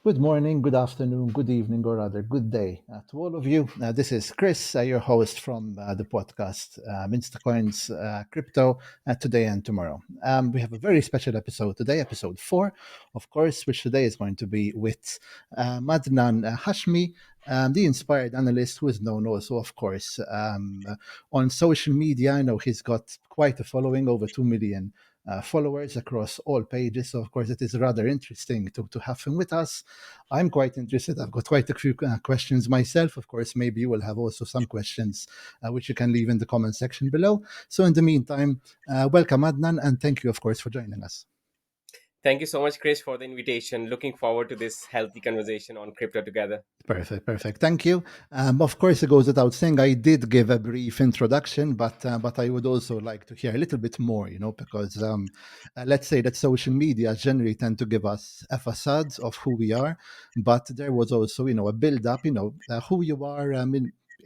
Good morning, good afternoon, good evening, or rather, good day to all of you. This is Chris, your host from the podcast Instacoins Crypto Today and Tomorrow. We have a very special episode today, episode 4, of course, which today is going to be with Madnan Hashmi, the inspired analyst who is known also, of course, on social media. I know he's got quite a following, over 2 million followers across all pages. So, of course, it is rather interesting to have him with us. I'm quite interested. I've got quite a few questions myself. Of course, maybe you will have also some questions which you can leave in the comment section below. So, in the meantime, welcome, Adnan, and thank you, of course, for joining us. Thank you so much, Chris, for the invitation. Looking forward to this healthy conversation on crypto together. Perfect, perfect. Thank you. Of course, it goes without saying I did give a brief introduction, but I would also like to hear a little bit more, because let's say that social media generally tend to give us a facade of who we are, but there was also, a build up, who you are.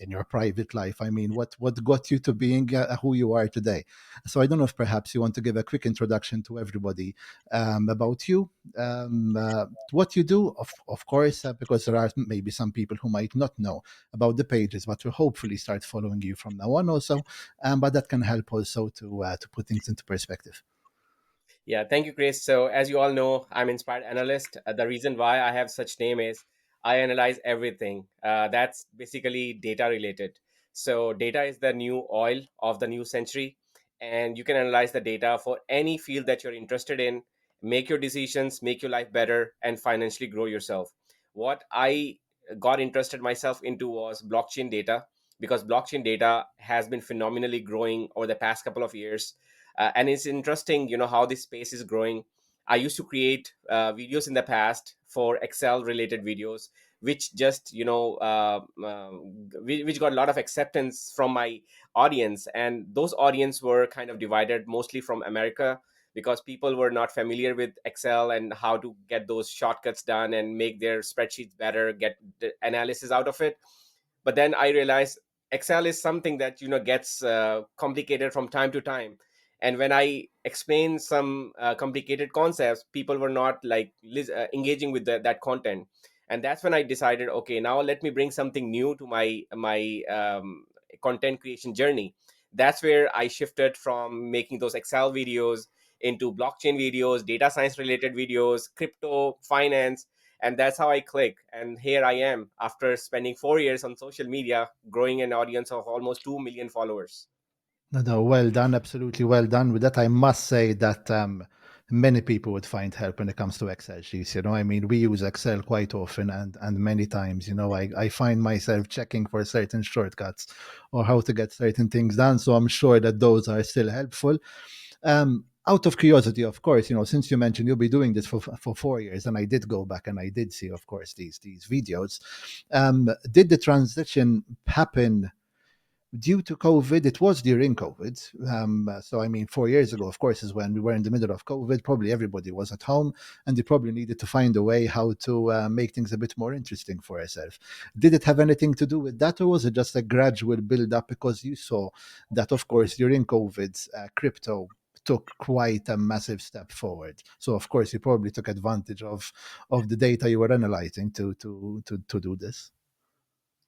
In your private life, I mean, what got you to being who you are today? So I don't know if perhaps you want to give a quick introduction to everybody about you, what you do, of course, because there are maybe some people who might not know about the pages, but will hopefully start following you from now on also. But that can help also to put things into perspective. Yeah, thank you, Chris. So, as you all know, I'm Inspired Analyst. The reason why I have such name is I analyze everything. That's basically data related. So, data is the new oil of the new century, and you can analyze the data for any field that you're interested in, make your decisions, make your life better, and financially grow yourself. What I got interested myself into was blockchain data because blockchain data has been phenomenally growing over the past couple of years, and it's interesting how this space is growing. I used to create videos in the past for Excel related videos, which just which got a lot of acceptance from my audience, and those audience were kind of divided mostly from America because people were not familiar with Excel and how to get those shortcuts done and make their spreadsheets better, get the analysis out of it. But then I realized Excel is something that gets complicated from time to time, and when I explain some complicated concepts, people were not like engaging with that content. And that's when I decided, okay, now let me bring something new to my content creation journey. That's where I shifted from making those Excel videos into blockchain videos, data science related videos, crypto, finance, and that's how I click. And here I am after spending 4 years on social media, growing an audience of almost 2 million followers. No, no, well done, absolutely well done. With that, I must say that many people would find help when it comes to Excel sheets. I mean, we use Excel quite often, and many times, I find myself checking for certain shortcuts or how to get certain things done. So I'm sure that those are still helpful. Out of curiosity, of course, since you mentioned you'll be doing this for 4 years, and I did go back and I did see, of course, these videos. Did the transition happen due to COVID? It was during COVID. So, I mean, 4 years ago, of course, is when we were in the middle of COVID. Probably everybody was at home and they probably needed to find a way how to make things a bit more interesting for ourselves. Did it have anything to do with that, or was it just a gradual build up because you saw that, of course, during COVID, crypto took quite a massive step forward? So, of course, you probably took advantage of the data you were analyzing to do this.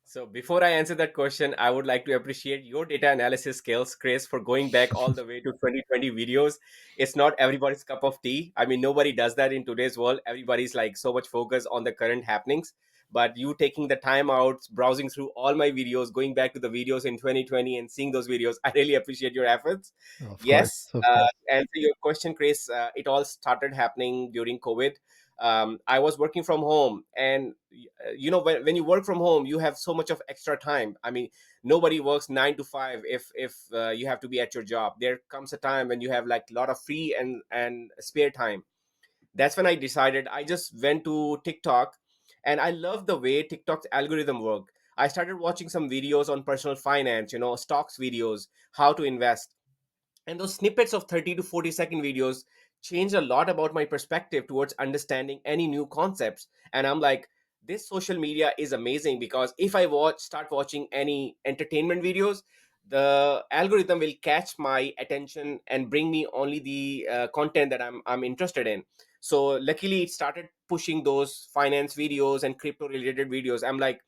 So before I answer that question, I would like to appreciate your data analysis skills, Chris, for going back all the way to 2020 videos. It's not everybody's cup of tea. I mean, nobody does that in today's world. Everybody's like so much focused on the current happenings. But you taking the time out, browsing through all my videos, going back to the videos in 2020 and seeing those videos, I really appreciate your efforts. Of course, Yes, of course. answer your question, Chris. It all started happening during COVID. I was working from home, and when you work from home, you have so much of extra time. I mean, nobody works 9 to 5 if you have to be at your job. There comes a time when you have like a lot of free and spare time. That's when I decided. I just went to TikTok, and I love the way TikTok's algorithm work. I started watching some videos on personal finance, stocks videos, how to invest, and those snippets of 30 to 40-second videos changed a lot about my perspective towards understanding any new concepts. And I'm like, this social media is amazing because if I start watching any entertainment videos, the algorithm will catch my attention and bring me only the content that I'm interested in. So luckily it started pushing those finance videos and crypto related videos. I'm like,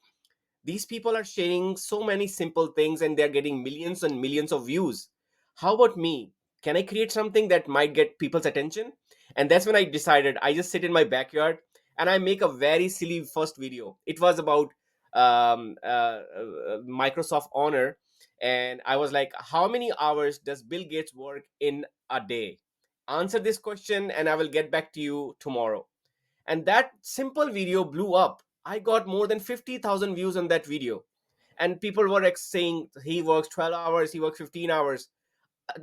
these people are sharing so many simple things and they're getting millions and millions of views. How about me? Can I create something that might get people's attention? And that's when I decided I just sit in my backyard and I make a very silly first video. It was about Microsoft Honor. And I was like, how many hours does Bill Gates work in a day? Answer this question and I will get back to you tomorrow. And that simple video blew up. I got more than 50,000 views on that video. And people were saying he works 12 hours, he works 15 hours.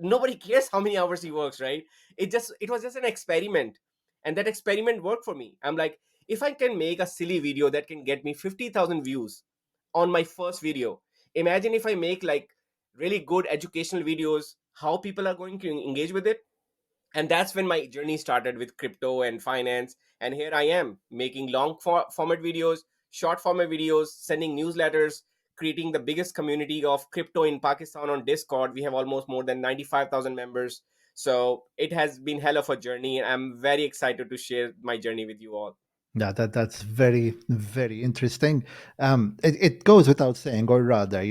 Nobody cares how many hours he works, right? It was just an experiment. And that experiment worked for me. I'm like, if I can make a silly video that can get me 50,000 views on my first video, imagine if I make like really good educational videos, how people are going to engage with it. And that's when my journey started with crypto and finance. And here I am making format videos, short format videos, sending newsletters, creating the biggest community of crypto in Pakistan on Discord. We have almost more than 95,000 members. So it has been hell of a journey, and I'm very excited to share my journey with you all. Yeah, that's very, very interesting. It goes without saying, or rather,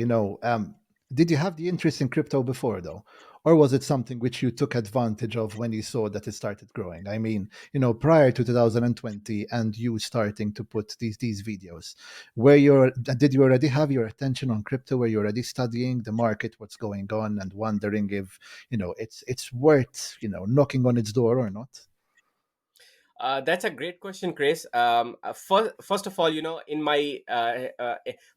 did you have the interest in crypto before though? Or was it something which you took advantage of when you saw that it started growing? I mean, prior to 2020 and you starting to put these videos, did you already have your attention on crypto? Were you already studying the market, what's going on, and wondering if, it's worth, knocking on its door or not? That's a great question, Chris. First of all, in my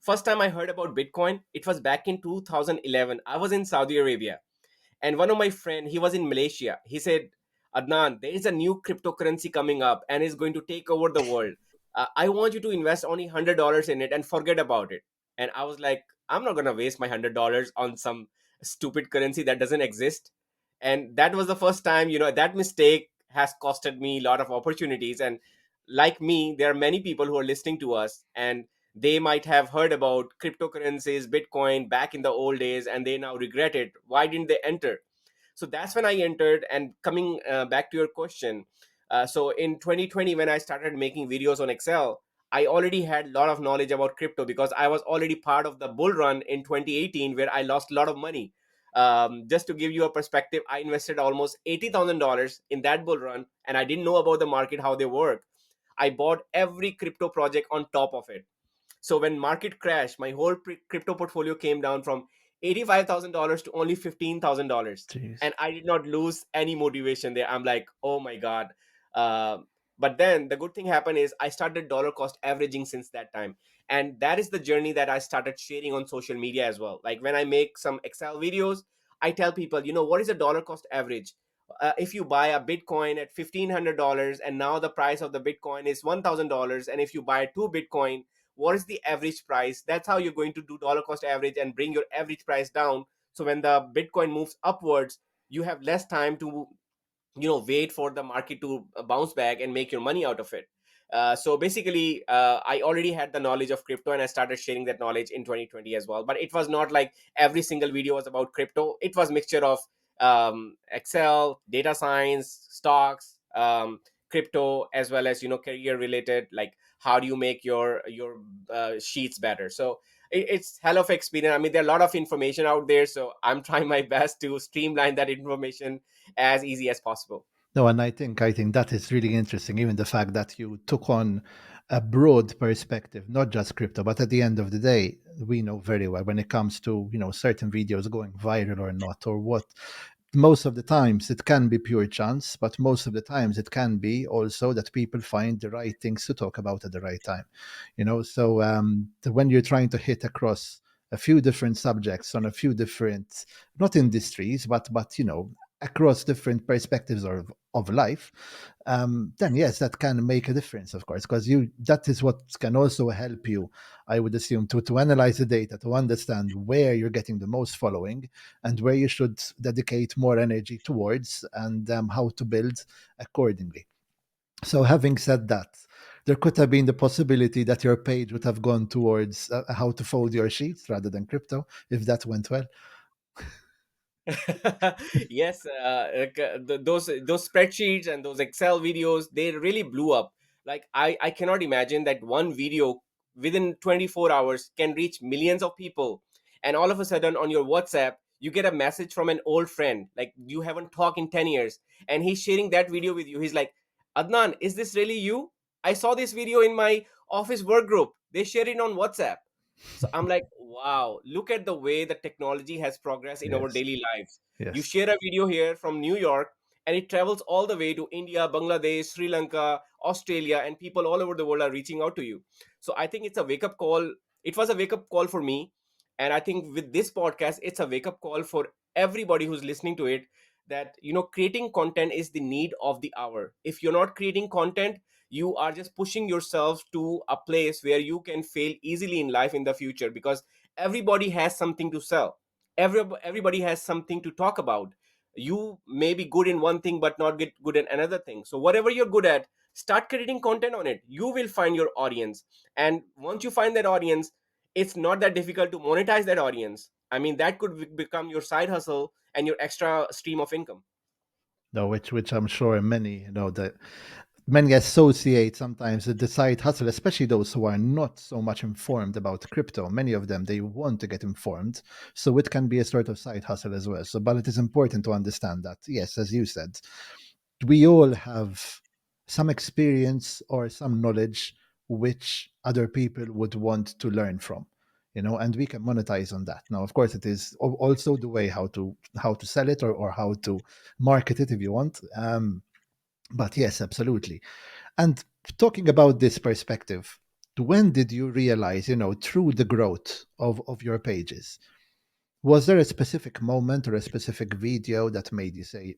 first time I heard about Bitcoin, it was back in 2011. I was in Saudi Arabia, and one of my friend, he was in Malaysia. He said, Adnan, there is a new cryptocurrency coming up and is going to take over the world. I want you to invest only $100 in it and forget about it. And I was like, I'm not going to waste my $100 on some stupid currency that doesn't exist. And that was the first time, that mistake has costed me a lot of opportunities. And like me, there are many people who are listening to us, and they might have heard about cryptocurrencies, Bitcoin back in the old days, and they now regret it. Why didn't they enter? So that's when I entered. And coming back to your question, so in 2020 when I started making videos on Excel, I already had a lot of knowledge about crypto because I was already part of the bull run in 2018 where I lost a lot of money. Just to give you a perspective, I invested almost $80,000 in that bull run, and I didn't know about the market, how they work. I bought every crypto project on top of it. So when market crashed, my whole crypto portfolio came down from $85,000 to only $15,000, Jeez. and I did not lose any motivation there. I'm like, oh my god. Uh, but then the good thing happened is I started dollar cost averaging since that time, and that is the journey that I started sharing on social media as well. Like when I make some Excel videos, I tell people, what is a dollar cost average? If you buy a Bitcoin at $1,500 and now the price of the Bitcoin is $1,000, and if you buy two Bitcoin, what is the average price? That's how you're going to do dollar cost average and bring your average price down. So when the Bitcoin moves upwards, you have less time to wait for the market to bounce back and make your money out of it. So basically, I already had the knowledge of crypto, and I started sharing that knowledge in 2020 as well. But it was not like every single video was about crypto. It was mixture of Excel, data science, stocks, crypto, as well as career related, like how do you make your sheets better. So it's hell of experience. I mean, there are a lot of information out there, so I'm trying my best to streamline that information as easy as possible. No, and I think that is really interesting. Even the fact that you took on a broad perspective, not just crypto, but at the end of the day, we know very well when it comes to certain videos going viral or not, or what. Most of the times it can be pure chance, but most of the times it can be also that people find the right things to talk about at the right time. So when you're trying to hit across a few different subjects on a few different, not industries, but across different perspectives of life, then yes, that can make a difference, of course, because that is what can also help you, I would assume, to analyze the data, to understand where you're getting the most following and where you should dedicate more energy towards, and how to build accordingly. So, having said that, there could have been the possibility that your page would have gone towards how to fold your sheets rather than crypto, if that went well. Yes, those spreadsheets and those Excel videos, they really blew up. Like I cannot imagine that one video within 24 hours can reach millions of people, and all of a sudden on your WhatsApp you get a message from an old friend like you haven't talked in 10 years, and he's sharing that video with you. He's like, Adnan, is this really you? I saw this video in my office work group. They share it on WhatsApp. So I'm like, wow, look at the way the technology has progressed in our Yes, daily lives. You yes. share a video here from New York and it travels all the way to India, Bangladesh, Sri Lanka, Australia, and people all over the world are reaching out to you. So I think it's a wake up call. It was a wake up call for me. And I think with this podcast, it's a wake up call for everybody who's listening to it, that, creating content is the need of the hour. If you're not creating content, you are just pushing yourself to a place where you can fail easily in life in the future, because everybody has something to sell. Everybody has something to talk about. You may be good in one thing but not get good in another thing. So whatever you're good at, start creating content on it. You will find your audience, and once you find that audience, it's not that difficult to monetize that audience. I mean, that could become your side hustle and your extra stream of income. No, which I'm sure many, that many associate sometimes the side hustle, especially those who are not so much informed about crypto. Many of them, they want to get informed, so it can be a sort of side hustle as well. So, but it is important to understand that, yes, as you said, we all have some experience or some knowledge which other people would want to learn from, and we can monetize on that. Now, of course, it is also the way how to sell it, or how to market it if you want. But yes, absolutely. And talking about this perspective, when did you realize, through the growth of your pages, was there a specific moment or a specific video that made you say,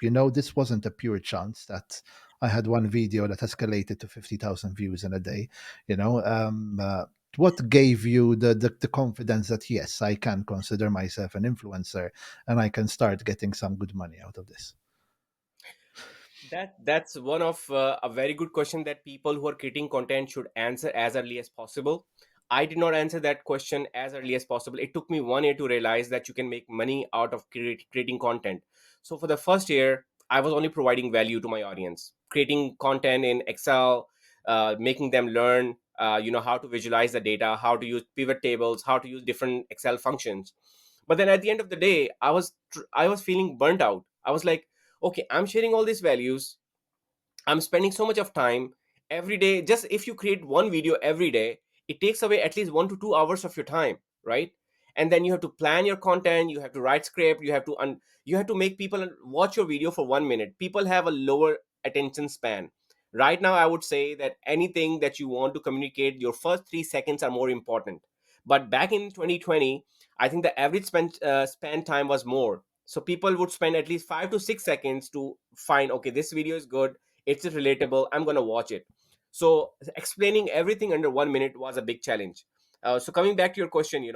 this wasn't a pure chance that I had one video that escalated to 50,000 views in a day? What gave you the confidence that, yes, I can consider myself an influencer and I can start getting some good money out of this? That's one of a very good question that people who are creating content should answer as early as possible. I did not answer that question as early as possible. It took me 1 year to realize that you can make money out of creating content. So for the first year, I was only providing value to my audience, creating content in Excel, making them learn, how to visualize the data, how to use pivot tables, how to use different Excel functions. But then at the end of the day, I was feeling burnt out. I was like, okay, I'm sharing all these values, I'm spending so much of time every day. Just if you create one video every day, it takes away at least 1 to 2 hours of your time, right? And then you have to plan your content, you have to write script, you have to make people watch your video for 1 minute. People have a lower attention span. Right now, I would say that anything that you want to communicate, your first 3 seconds are more important. But back in 2020, I think the average span time was more. So people would spend at least 5 to 6 seconds to find, okay, this video is good, it's relatable, I'm going to watch it. So explaining everything under 1 minute was a big challenge. So coming back to your question,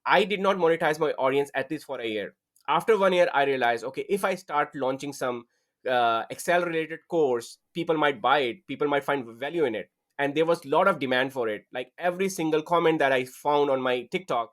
I did not monetize my audience at least for a year. After 1 year, I realized, okay, if I start launching some Excel related course, people might buy it, people might find value in it. And there was a lot of demand for it. Like every single comment that I found on my TikTok,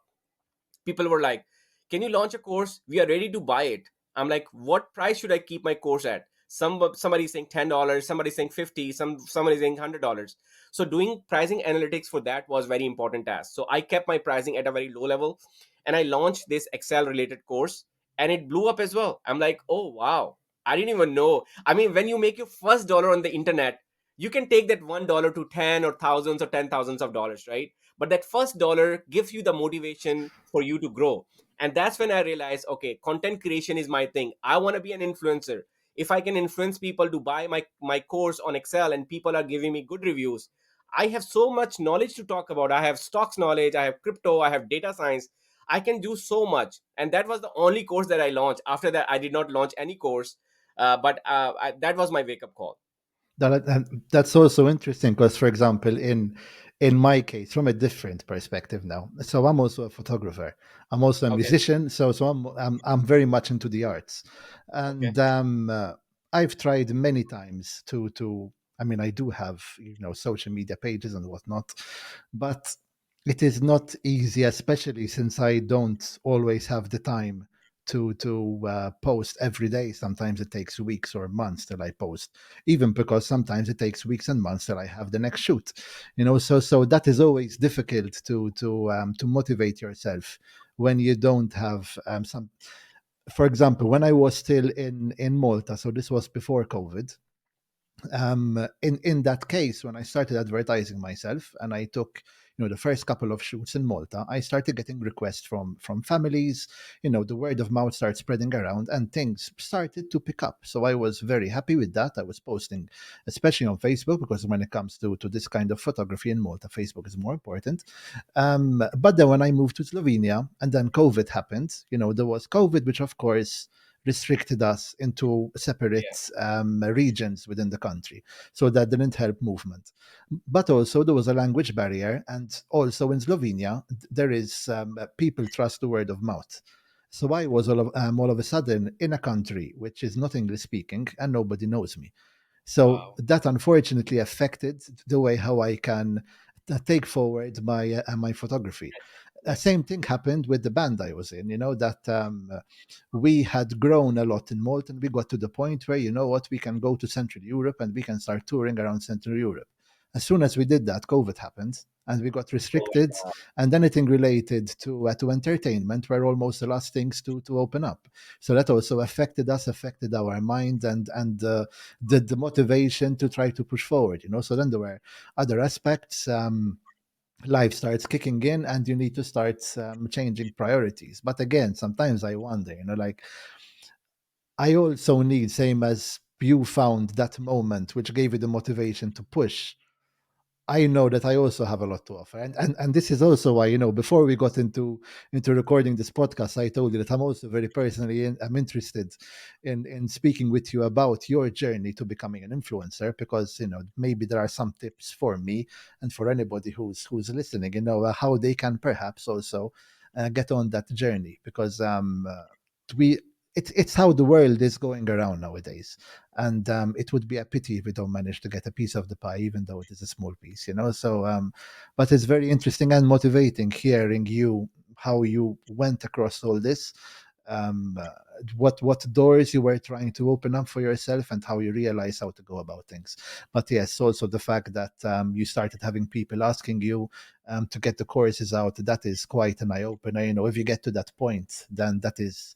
people were like, can you launch a course, we are ready to buy it. I'm like, what price should I keep my course at? Somebody saying $10, somebody saying 50, somebody saying $100. So doing pricing analytics for that was very important task. So I kept my pricing at a very low level, and I launched this Excel related course, and it blew up as well. I'm like, oh wow, I didn't even know. I mean, when you make your first dollar on the internet, you can take that $1 to 10 or thousands or 10 thousands of dollars, right? But that first dollar gives you the motivation for you to grow. And that's when I realized, okay, content creation is my thing. I want to be an influencer. If I can influence people to buy my course on Excel and people are giving me good reviews, I have so much knowledge to talk about. I have stocks knowledge, I have crypto, I have data science. I can do so much. And that was the only course that I launched. After that, I did not launch any course. But that was my wake up call. That's also interesting because, for example, in my case, from a different perspective now. So I'm also a photographer. I'm also a Okay. musician. So I'm very much into the arts, Okay. and I've tried many times to. I mean, I do have social media pages and whatnot, but it is not easy, especially since I don't always have the time to post every day. Sometimes it takes weeks or months till I post, even because sometimes it takes weeks and months till I have the next shoot. So that is always difficult to motivate yourself when you don't have some. For example, when I was still in Malta, so this was before COVID. In that case, when I started advertising myself and I took, the first couple of shoots in Malta, I started getting requests from families. The word of mouth started spreading around and things started to pick up. So I was very happy with that. I was posting, especially on Facebook, because when it comes to this kind of photography in Malta, Facebook is more important. But then when I moved to Slovenia and then COVID happened, there was COVID, which of course restricted us into Yeah. separate regions within the country. So that didn't help movement. But also there was a language barrier. And also in Slovenia, there is people trust the word of mouth. So I was all of a sudden in a country which is not English speaking and nobody knows me. So Wow. that unfortunately affected the way how I can take forward my photography. Yeah. Same thing happened with the band I was in. That we had grown a lot in Malta, and we got to the point where we can go to Central Europe and we can start touring around Central Europe. As soon as we did that, COVID happened, and we got Oh my restricted, God. and anything related to entertainment were almost the last things to open up. So that also affected us, affected our mind, and the motivation to try to push forward. So then there were other aspects. Life starts kicking in and you need to start changing priorities. But again, sometimes I wonder, like, I also need, same as you found that moment which gave you the motivation to push. I know that I also have a lot to offer, and this is also why, before we got into recording this podcast, I told you that I'm also very personally I'm interested in speaking with you about your journey to becoming an influencer, because maybe there are some tips for me and for anybody who's listening, how they can perhaps also get on that journey, because we it's how the world is going around nowadays, and it would be a pity if we don't manage to get a piece of the pie, even though it is a small piece, so but it's very interesting and motivating hearing you, how you went across all this, um, uh, what doors you were trying to open up for yourself, and how you realize how to go about things. But yes, also the fact that you started having people asking you to get the courses out, that is quite an eye-opener. If you get to that point, then that is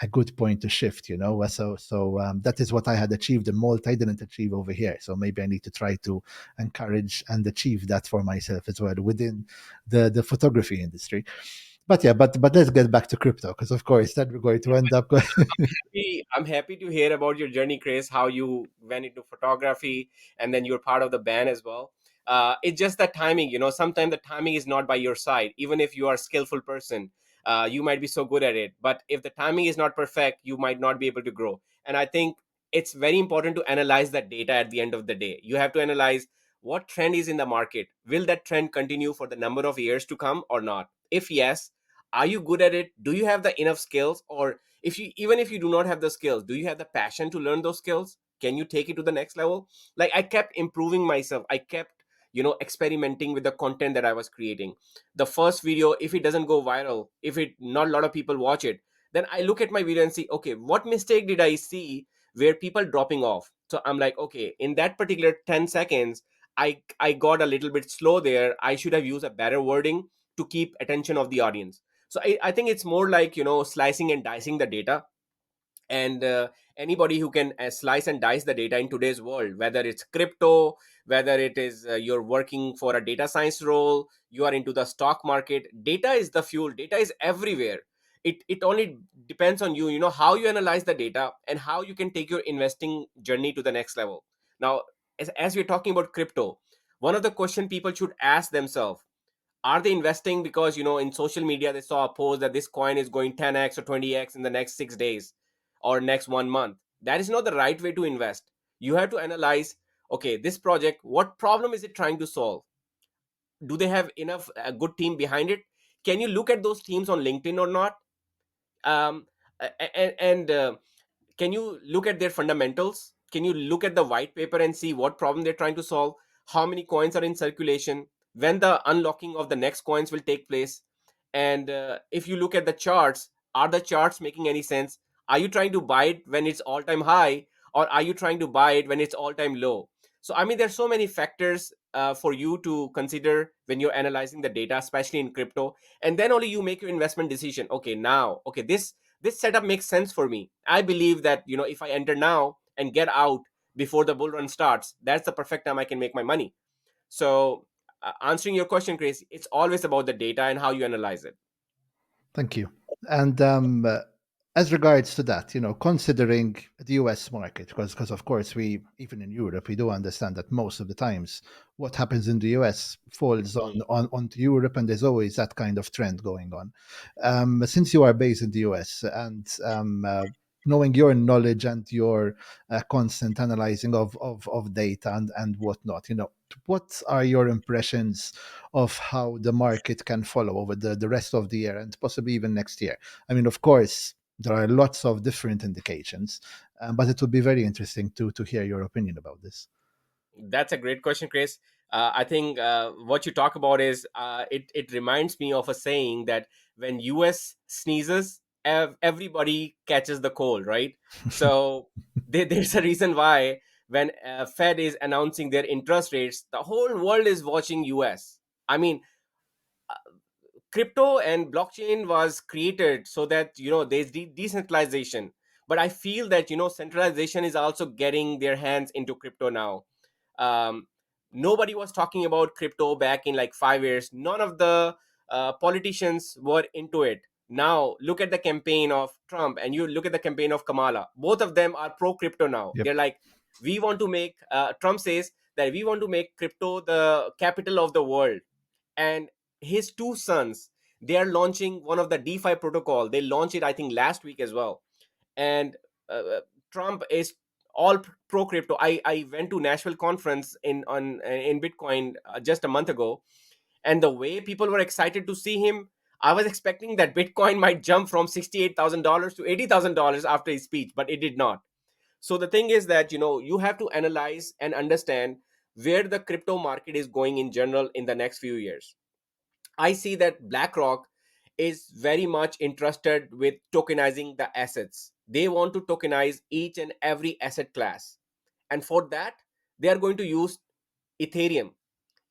a good point to shift. So that is what I had achieved in Malta. I didn't achieve over here, so maybe I need to try to encourage and achieve that for myself as well within the photography industry. But yeah, but let's get back to crypto, because of course then we're going to end up going. I'm happy to hear about your journey, Chris, how you went into photography and then you're part of the band as well. It's just that timing, sometimes the timing is not by your side. Even if you are a skillful person, you might be so good at it. But if the timing is not perfect, you might not be able to grow. And I think it's very important to analyze that data at the end of the day. You have to analyze what trend is in the market. Will that trend continue for the number of years to come or not? If yes, are you good at it? Do you have the enough skills? Or if you, even if you do not have the skills, do you have the passion to learn those skills? Can you take it to the next level? Like, I kept improving myself. I kept experimenting with the content that I was creating. The first video, if it doesn't go viral, if it not a lot of people watch it, then I look at my video and see, okay, what mistake did I see where people dropping off? So I'm like, okay, in that particular 10 seconds, I got a little bit slow there. I should have used a better wording to keep attention of the audience. So I think it's more like slicing and dicing the data. And anybody who can slice and dice the data in today's world, whether it's crypto, whether it is you're working for a data science role, you are into the stock market, data is the fuel. Data is everywhere. It only depends on you, how you analyze the data and how you can take your investing journey to the next level. Now, as we're talking about crypto, one of the question people should ask themselves, are they investing because in social media they saw a post that this coin is going 10x or 20x in the next 6 days or next 1 month? That is not the right way to invest. You have to analyze, okay, this project, what problem is it trying to solve? Do they have enough a good team behind it? Can you look at those teams on LinkedIn or not? And can you look at their fundamentals? Can you look at the white paper and see what problem they're trying to solve? How many coins are in circulation? When the unlocking of the next coins will take place? And if you look at the charts, Are the charts making any sense? Are you trying to buy it when it's all time high, or are you trying to buy it when it's all time low? So I mean, there's so many factors for you to consider when you're analyzing the data, especially in crypto, and then only you make your investment decision. Okay, now, okay, this setup makes sense for me. I believe that, if I enter now and get out before the bull run starts, that's the perfect time I can make my money. So, answering your question, Chris, it's always about the data and how you analyze it. Thank you. And as regards to that, considering the US market, because of course we, even in Europe, we do understand that most of the times what happens in the US falls onto Europe, and there's always that kind of trend going on. Since you are based in the US, and knowing your knowledge and your constant analyzing of data and whatnot, what are your impressions of how the market can follow over the rest of the year and possibly even next year? I mean, of course, there are lots of different indications, but it would be very interesting to hear your opinion about this. That's a great question, Chris. I think what you talk about is, it reminds me of a saying that when US sneezes, everybody catches the cold, right? So there's a reason why when Fed is announcing their interest rates, the whole world is watching US. I mean, crypto and blockchain was created so that, there's decentralization, but I feel that, centralization is also getting their hands into crypto now. um, Nobody was talking about crypto back in like 5 years. None of the politicians were into it. Now look at the campaign of Trump and you look at the campaign of Kamala. Both of them are pro crypto now. Yep. They're like, we want to make, Trump says that we want to make crypto the capital of the world. And his two sons, they are launching one of the DeFi protocol. They launched it, I think, last week as well. And Trump is all pro crypto. I went to Nashville conference in Bitcoin just a month ago, and the way people were excited to see him, I was expecting that Bitcoin might jump from $68,000 to $80,000 after his speech, but it did not. So the thing is that, you have to analyze and understand where the crypto market is going in general in the next few years. I see that BlackRock is very much interested with tokenizing the assets. They want to tokenize each and every asset class. And for that, they are going to use Ethereum.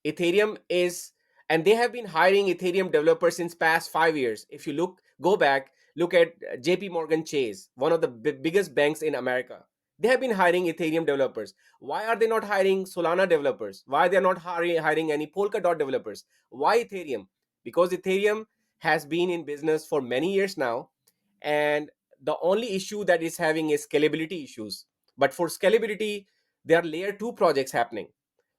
Ethereum is, and they have been hiring Ethereum developers since past 5 years. If you go back, look at JP Morgan Chase, one of the biggest banks in America. They have been hiring Ethereum developers. Why are they not hiring Solana developers? Why they are not hiring any Polkadot developers? Why Ethereum? Because Ethereum has been in business for many years now, and the only issue that is having is scalability issues. But for scalability, there are layer 2 projects happening.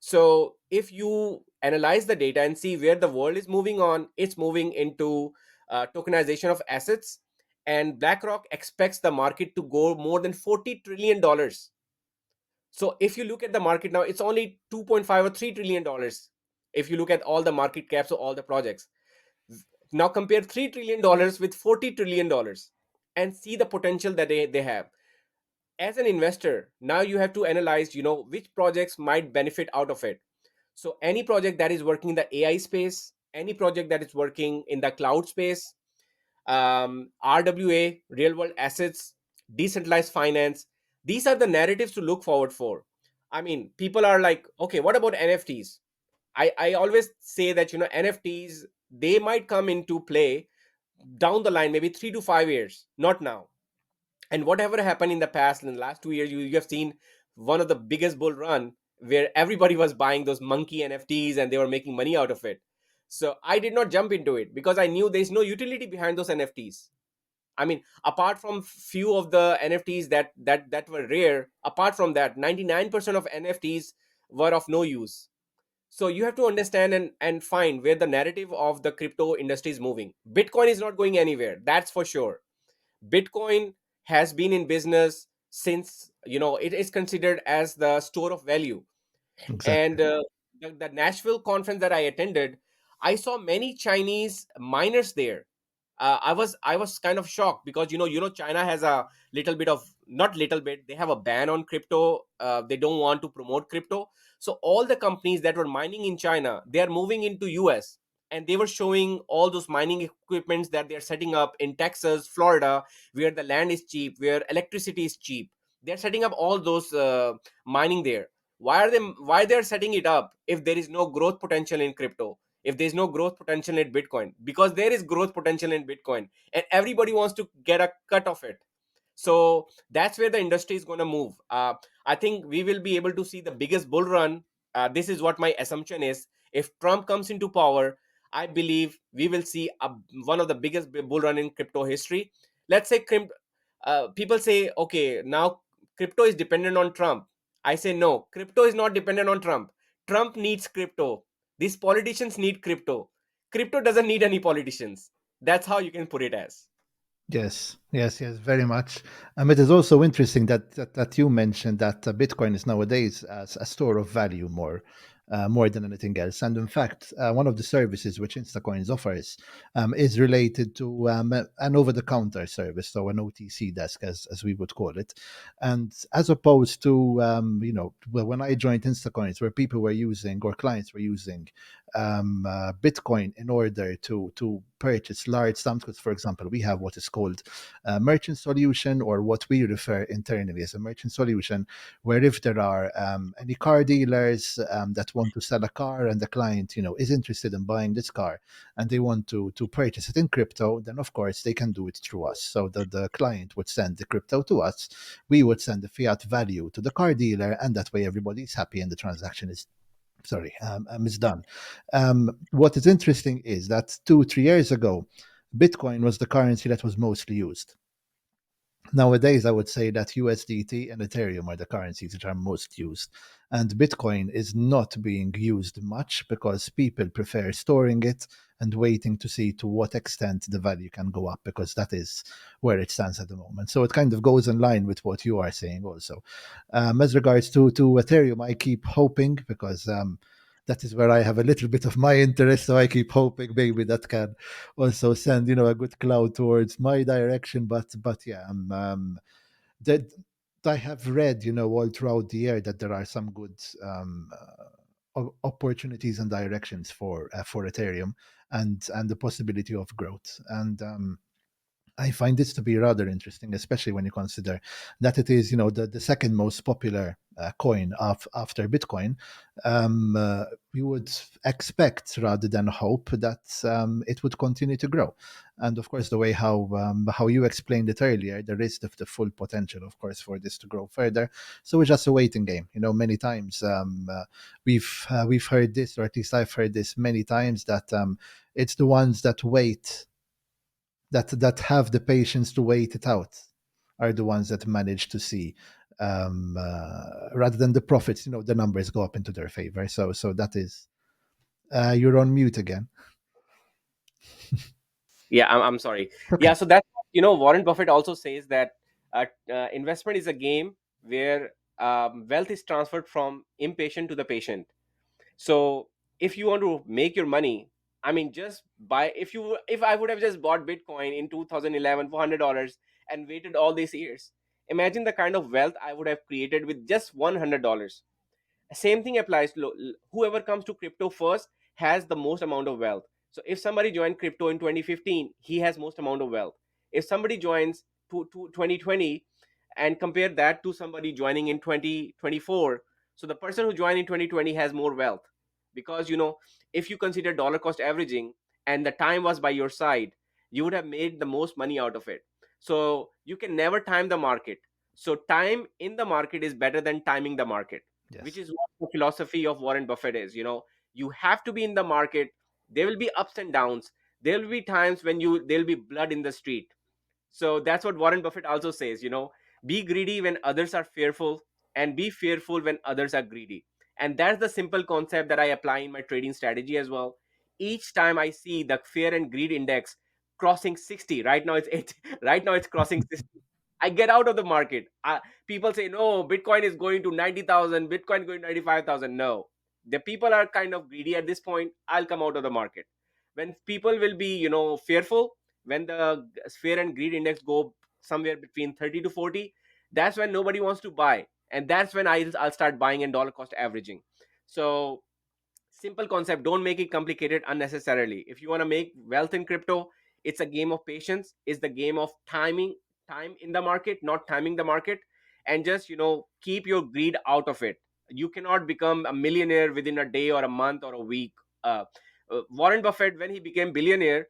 So if you analyze the data and see where the world is moving on, it's moving into tokenization of assets. And BlackRock expects the market to go more than $40 trillion. So if you look at the market now, it's only 2.5 or $3 trillion. If you look at all the market caps of all the projects, now compare $3 trillion with $40 trillion and see the potential that they have. As an investor, now you have to analyze, which projects might benefit out of it. So any project that is working in the AI space, any project that is working in the cloud space, RWA, real world assets, decentralized finance, these are the narratives to look forward for. I mean, people are like, okay, what about NFTs? I always say that, NFTs, they might come into play down the line, maybe 3 to 5 years, not now. And whatever happened in the past, in the last 2 years, you have seen one of the biggest bull run where everybody was buying those monkey NFTs and they were making money out of it. So I did not jump into it because I knew there's no utility behind those NFTs. I mean, apart from few of the NFTs that were rare, apart from that, 99% of NFTs were of no use. So you have to understand and find where the narrative of the crypto industry is moving. Bitcoin is not going anywhere, that's for sure. Bitcoin has been in business since, it is considered as the store of value. And Exactly. the Nashville conference that I attended, I saw many Chinese miners there. I was kind of shocked because, China has a little bit of, not little bit, they have a ban on crypto. They don't want to promote crypto. So all the companies that were mining in China, they are moving into US. and they were showing all those mining equipments that they're setting up in Texas, Florida, where the land is cheap, where electricity is cheap. They're setting up all those mining there. Why they're setting it up if there is no growth potential in crypto, if there's no growth potential in Bitcoin? Because there is growth potential in Bitcoin, and everybody wants to get a cut of it. So that's where the industry is going to move. I think we will be able to see the biggest bull run. This is what my assumption is. If Trump comes into power, I believe we will see one of the biggest bull run in crypto history. Let's say people say, okay, now crypto is dependent on Trump. I say no, crypto is not dependent on Trump. Trump needs crypto. These politicians need crypto. Crypto doesn't need any politicians. That's how you can put it as. Yes, yes, yes, very much. It is also interesting that you mentioned that Bitcoin is nowadays as a store of value more than anything else. And in fact, one of the services which Instacoins offers is related to an over-the-counter service, so an OTC desk, as we would call it. And as opposed to well, when I joined Instacoins, where people were using or clients were using Bitcoin in order to purchase large sums. Because, for example, we have what is called a merchant solution, or what we refer internally as a merchant solution, where if there are any car dealers that want to sell a car, and the client is interested in buying this car, and they want to purchase it in crypto, then of course they can do it through us. So the client would send the crypto to us, we would send the fiat value to the car dealer, and that way everybody's happy and the transaction is done. What is interesting is that 2 3 years ago, Bitcoin was the currency that was mostly used. Nowadays, I would say that USDT and Ethereum are the currencies that are most used. And Bitcoin is not being used much because people prefer storing it and waiting to see to what extent the value can go up, because that is where it stands at the moment. So it kind of goes in line with what you are saying also. As regards to Ethereum, I keep hoping, because that is where I have a little bit of my interest. So I keep hoping maybe that can also send a good cloud towards my direction. But yeah, that I have read all throughout the year that there are some good opportunities and directions for Ethereum, and the possibility of growth. And I find this to be rather interesting, especially when you consider that it is, the second most popular coin after Bitcoin. We would expect rather than hope that it would continue to grow. And of course, the way how you explained it earlier, there is the full potential, of course, for this to grow further. So it's just a waiting game. Many times we've heard this, or at least I've heard this many times, that it's the ones that wait, that have the patience to wait it out, are the ones that manage to see, rather than the profits, the numbers go up into their favor. So that is, you're on mute again. Yeah, I'm sorry. Okay. Yeah, so that, Warren Buffett also says that investment is a game where wealth is transferred from impatient to the patient. So if you want to make your money, I mean, just buy. If I would have just bought Bitcoin in 2011 for $100 and waited all these years, imagine the kind of wealth I would have created with just $100. Same thing applies to whoever comes to crypto first has the most amount of wealth. So if somebody joined crypto in 2015, he has most amount of wealth. If somebody joins to 2020 and compare that to somebody joining in 2024, so the person who joined in 2020 has more wealth. Because if you consider dollar cost averaging and the time was by your side, you would have made the most money out of it. So you can never time the market. So time in the market is better than timing the market, which Yes. is what the philosophy of Warren Buffett is. You have to be in the market. There will be ups and downs. There will be times when there'll be blood in the street. So that's what Warren Buffett also says, be greedy when others are fearful, and be fearful when others are greedy. And that's the simple concept that I apply in my trading strategy as well. Each time I see the fear and greed index crossing 60, right now it's 80, right now it's crossing 60, I get out of the market. People say, no, Bitcoin is going to 90,000, Bitcoin going to 95,000. No, the people are kind of greedy at this point. I'll come out of the market. When people will be, fearful, when the fear and greed index go somewhere between 30 to 40, that's when nobody wants to buy. And that's when I'll start buying and dollar cost averaging. So Simple concept, don't make it complicated unnecessarily. If you want to make wealth in crypto, it's a game of patience, it's the game of timing, time in the market, not timing the market. And just, keep your greed out of it. You cannot become a millionaire within a day or a month or a week. Warren Buffett, when he became billionaire,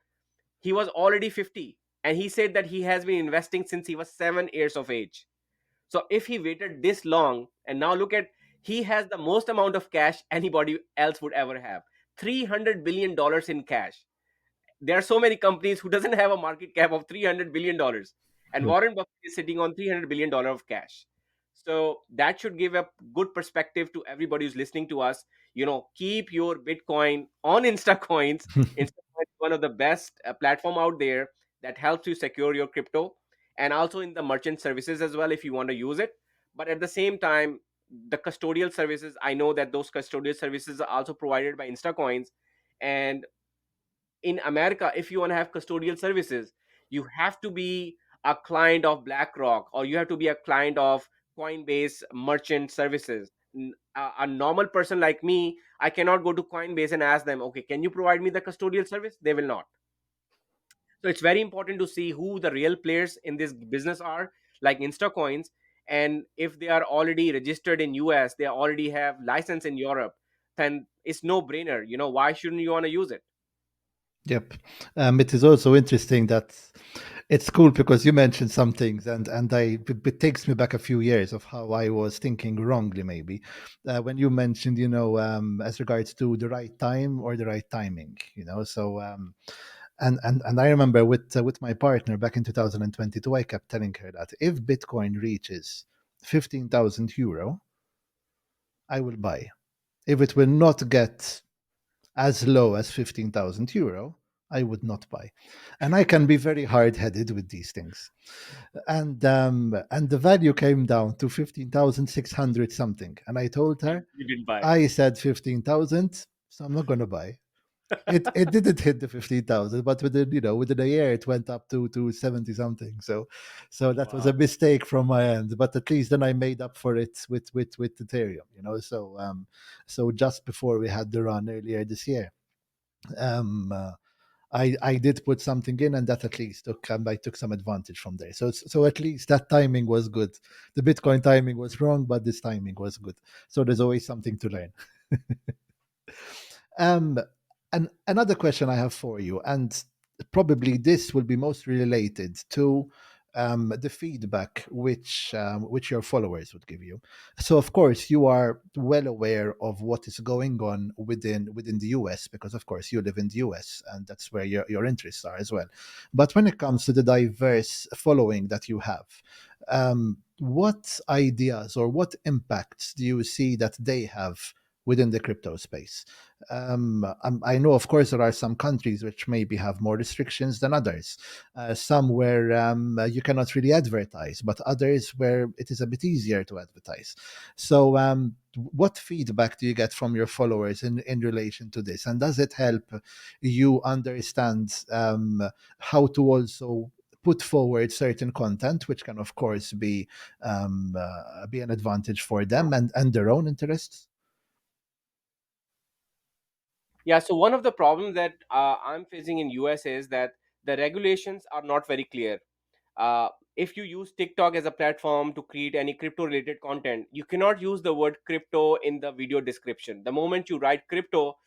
he was already 50, and he said that he has been investing since he was 7 years of age. So if he waited this long, and now look at, he has the most amount of cash anybody else would ever have. $300 billion in cash. There are so many companies who doesn't have a market cap of $300 billion, and True. Warren Buffett is sitting on $300 billion of cash. So that should give a good perspective to everybody who's listening to us. Keep your Bitcoin on Instacoins. Instacoin is one of the best platform out there that helps you secure your crypto, and also in the merchant services as well if you want to use it. But at the same time, the custodial services, I know that those custodial services are also provided by Instacoins. And in America, if you want to have custodial services, you have to be a client of BlackRock, or you have to be a client of Coinbase merchant services. A normal person like me, I cannot go to Coinbase and ask them, okay, can you provide me the custodial service? They will not. So it's very important to see who the real players in this business are, like Instacoins. And if they are already registered in US, they already have license in Europe, then it's no brainer. Why shouldn't you want to use it? Yep. It is also interesting that it's cool because you mentioned some things, and it takes me back a few years of how I was thinking wrongly, maybe, when you mentioned, as regards to the right time or the right timing, So, and I remember with my partner back in 2022, I kept telling her that if Bitcoin reaches 15,000 euro, I will buy. If it will not get as low as 15,000 euro, I would not buy. And I can be very hard headed with these things. And the value came down to 15,600 something. And I told And her, you didn't buy. I said 15,000, so I'm not going to buy. It didn't hit the 15,000, but within a year it went up to 70 something. So that was a Wow. mistake from my end, but at least then I made up for it with Ethereum, so just before we had the run earlier this year, um uh, I did put something in, and that at least I took some advantage from there. So at least that timing was good. The Bitcoin timing was wrong, but this timing was good. So there's always something to learn. Um, and another question I have for you, and probably this will be most related to the feedback which your followers would give you. So, of course, you are well aware of what is going on within the US, because, of course, you live in the US, and that's where your interests are as well. But when it comes to the diverse following that you have, what ideas or what impacts do you see that they have within the crypto space? I know, of course, there are some countries which maybe have more restrictions than others. Some where you cannot really advertise, but others where it is a bit easier to advertise. So, what feedback do you get from your followers in relation to this? And does it help you understand how to also put forward certain content, which can, of course, be an advantage for them and their own interests? Yeah, so one of the problems that I'm facing in US is that the regulations are not very clear. uh, if you use TikTok as a platform to create any crypto related content, you cannot use the word crypto in the video description. The moment you write crypto,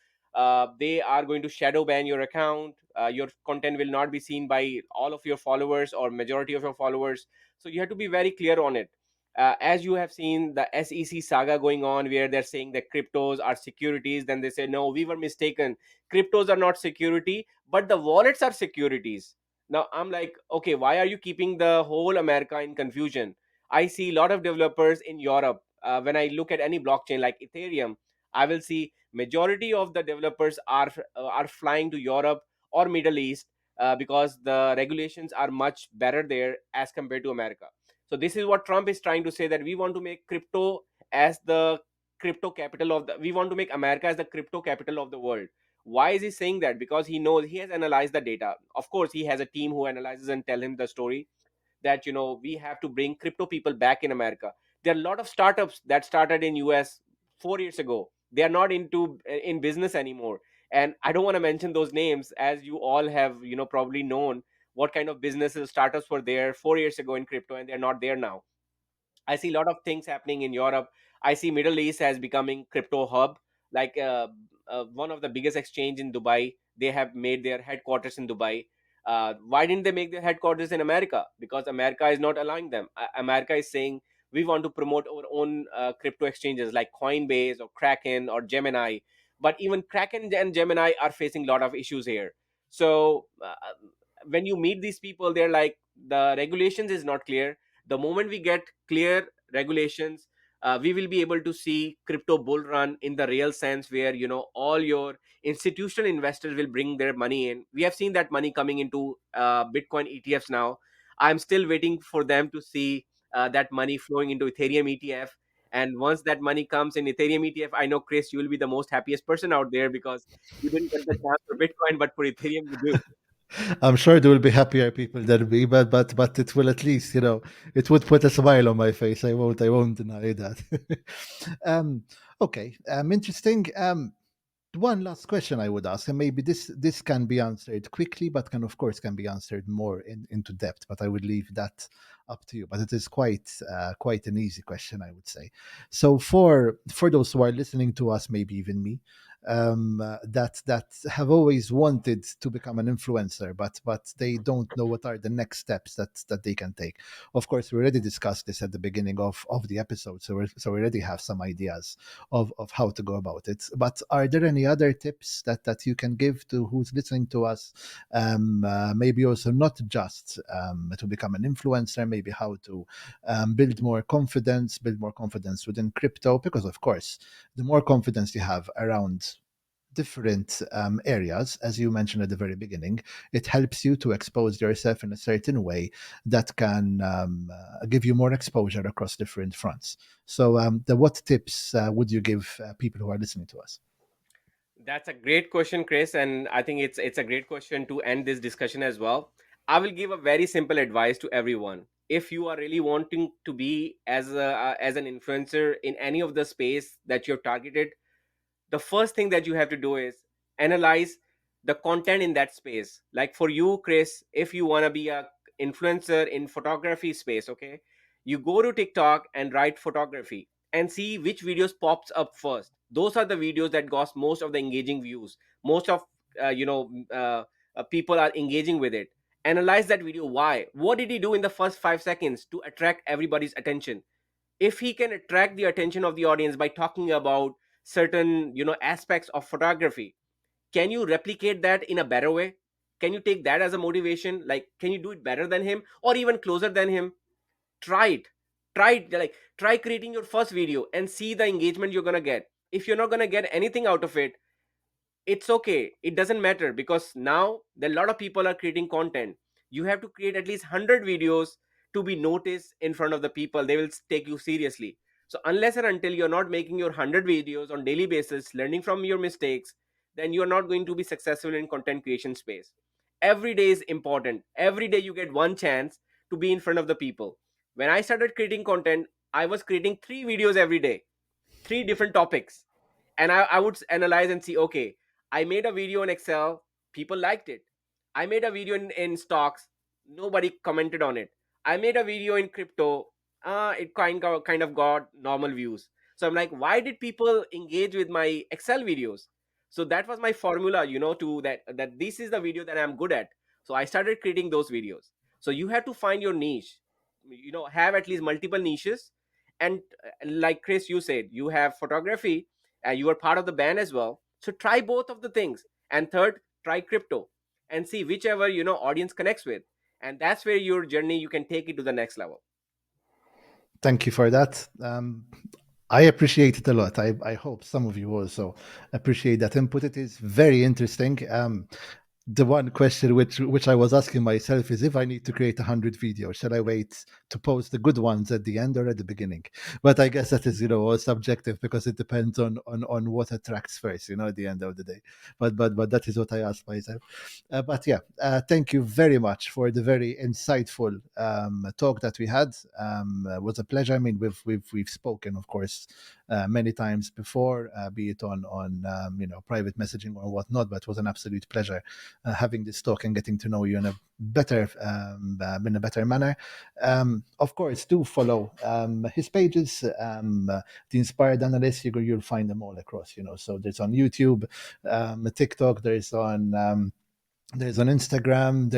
they are going to shadow ban your account. Your content will not be seen by all of your followers or majority of your followers. So you have to be very clear on it. As you have seen the SEC saga going on, where they're saying that cryptos are securities, then they say, no, we were mistaken. Cryptos are not security, but the wallets are securities. Now I'm like, okay, why are you keeping the whole America in confusion? I see a lot of developers in Europe. When I look at any blockchain like Ethereum, I will see majority of the developers are flying to Europe or Middle East, because the regulations are much better there as compared to America. So this is what Trump is trying to say, that we want to make crypto as the crypto capital of the we want to make America as the crypto capital of the world. Why is he saying that? Because he knows, he has analyzed the data. Of course, he has a team who analyzes and tell him the story, that we have to bring crypto people back in America. There are a lot of startups that started in US 4 years ago. They are not into in business anymore. And I don't want to mention those names, as you all have, probably known what kind of businesses startups were there 4 years ago in crypto, and they're not there now. I see a lot of things happening in Europe. I see Middle East as becoming crypto hub. Like one of the biggest exchange in Dubai, they have made their headquarters in Dubai. Why didn't they make their headquarters in America? Because America is not allowing them. America is saying we want to promote our own crypto exchanges like Coinbase or Kraken or Gemini. But even Kraken and Gemini are facing a lot of issues here. So when you meet these people, they're like, the regulations is not clear. The moment we get clear regulations, we will be able to see crypto bull run in the real sense, where all your institutional investors will bring their money in. We have seen that money coming into Bitcoin ETFs now. I'm still waiting for them to see that money flowing into Ethereum ETF. And once that money comes in Ethereum ETF, I know, Chris, you will be the most happiest person out there, because you didn't get the chance for Bitcoin, but for Ethereum you do. I'm sure there will be happier people than me, but it will at least, it would put a smile on my face. I won't deny that. um, okay, interesting. One last question I would ask, and maybe this can be answered quickly, but can be answered more into depth. But I would leave that up to you. But it is quite an easy question, I would say. So for those who are listening to us, maybe even me, that have always wanted to become an influencer, but they don't know what are the next steps that they can take. Of course, we already discussed this at the beginning of the episode, so we already have some ideas of how to go about it. But are there any other tips that you can give to who's listening to us? Maybe also not just to become an influencer, maybe how to build more confidence within crypto, because of course, the more confidence you have around different areas, as you mentioned at the very beginning, it helps you to expose yourself in a certain way that can give you more exposure across different fronts. So, what tips would you give people who are listening to us? That's a great question, Chris, and I think it's a great question to end this discussion as well. I will give a very simple advice to everyone. If you are really wanting to be as an influencer in any of the space that you're targeted, the first thing that you have to do is analyze the content in that space. Like for you, Chris, if you want to be a influencer in photography space, okay, you go to TikTok and write photography and see which videos pops up first. Those are the videos that got most of the engaging views. Most of people are engaging with it. Analyze that video. Why? What did he do in the first 5 seconds to attract everybody's attention? If he can attract the attention of the audience by talking about certain aspects of photography, can you replicate that in a better way? Can you take that as a motivation? Like, can you do it better than him or even closer than him? Try it. Like, try creating your first video and see the engagement you're gonna get. If you're not gonna get anything out of it, it's okay, it doesn't matter, because now a lot of people are creating content. You have to create at least 100 videos to be noticed in front of the people. They will take you seriously. So unless and until you're not making your 100 videos on daily basis, learning from your mistakes, then you're not going to be successful in content creation space. Every day is important. Every day you get one chance to be in front of the people. When I started creating content, I was creating 3 videos every day, 3 different topics. And I would analyze and see, okay, I made a video in Excel, people liked it. I made a video in stocks, nobody commented on it. I made a video in crypto, it kind of got normal views. So I'm like, why did people engage with my Excel videos? So that was my formula, to that this is the video that I'm good at. So I started creating those videos. So you have to find your niche, have at least multiple niches. And like Chris, you said you have photography, you are part of the band as well, so try both of the things. And third, try crypto and see whichever audience connects with. And that's where your journey, you can take it to the next level. Thank you for that. I appreciate it a lot. I hope some of you also appreciate that input. It is very interesting. the one question which I was asking myself is, if I need to create 100 videos, shall I wait to post the good ones at the end or at the beginning? But I guess that is, all subjective, because it depends on what attracts first, at the end of the day. But that is what I asked myself. But yeah, thank you very much for the very insightful talk that we had. It was a pleasure. I mean, we've spoken, of course, many times before, be it on private messaging or whatnot. But it was an absolute pleasure having this talk and getting to know you in a better manner. Of course, do follow his pages, the Inspired Analyst. You'll find them all across. So there's on YouTube, TikTok. There's on Instagram.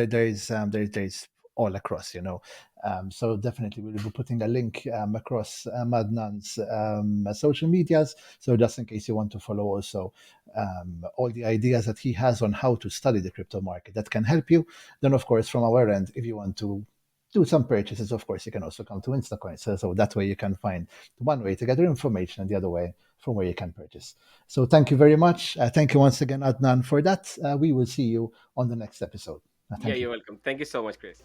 There's all across. So definitely we'll be putting a link across Adnan's social medias. So just in case you want to follow also all the ideas that he has on how to study the crypto market that can help you. Then, of course, from our end, if you want to do some purchases, of course, you can also come to Instacoin. So that way you can find one way to gather information and the other way from where you can purchase. So thank you very much. Thank you once again, Adnan, for that. We will see you on the next episode. Yeah, Thank you. you're welcome. Thank you so much, Chris.